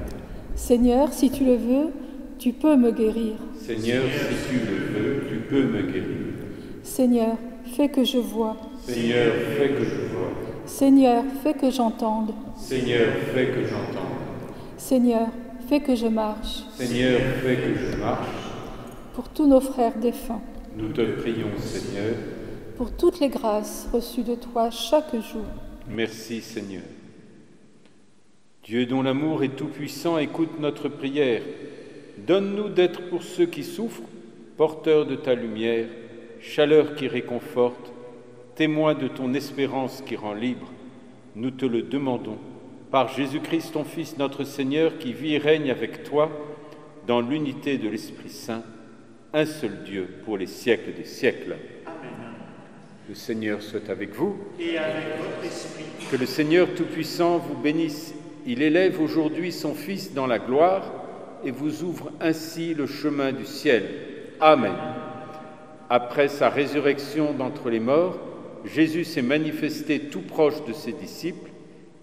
Seigneur, si tu le veux, tu peux me guérir. Seigneur, si tu le veux, tu peux me guérir. Seigneur, fais que je vois. Seigneur, fais que je vois. Seigneur, fais que j'entende. Seigneur, fais que j'entende. Seigneur, fais que je marche. Seigneur, fais que je marche. Pour tous nos frères défunts. Nous te prions, Seigneur. Pour toutes les grâces reçues de toi chaque jour. Merci, Seigneur. Dieu dont l'amour est tout-puissant, écoute notre prière. Donne-nous d'être pour ceux qui souffrent, porteurs de ta lumière, chaleur qui réconforte, témoin de ton espérance qui rend libre. Nous te le demandons, par Jésus-Christ, ton Fils, notre Seigneur, qui vit et règne avec toi dans l'unité de l'Esprit Saint, un seul Dieu pour les siècles des siècles. Amen. Le Seigneur soit avec vous. Et avec votre esprit. Que le Seigneur Tout-Puissant vous bénisse. Il élève aujourd'hui son Fils dans la gloire et vous ouvre ainsi le chemin du ciel. Amen. Après sa résurrection d'entre les morts, Jésus s'est manifesté tout proche de ses disciples,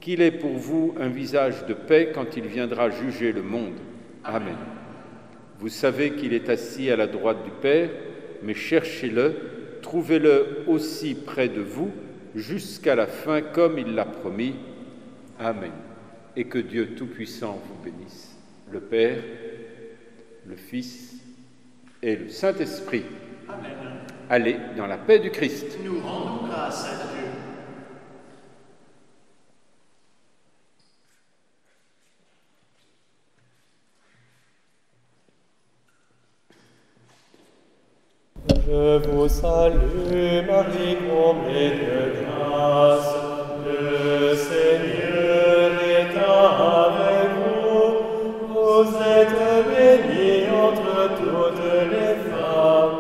qu'il est pour vous un visage de paix quand il viendra juger le monde. Amen. Vous savez qu'il est assis à la droite du Père, mais cherchez-le, trouvez-le aussi près de vous, jusqu'à la fin, comme il l'a promis. Amen. Et que Dieu Tout-Puissant vous bénisse, le Père, le Fils et le Saint-Esprit. Amen. Allez dans la paix du Christ. Nous rendons grâce à Dieu. Je vous salue, Marie, comblée de grâce. Le Seigneur est avec vous. Vous êtes bénie entre toutes les femmes.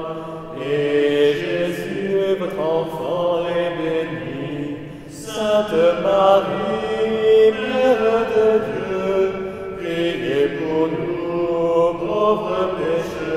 Et Jésus, votre enfant, est béni. Sainte Marie, Mère de Dieu, priez pour nous, pauvres pécheurs,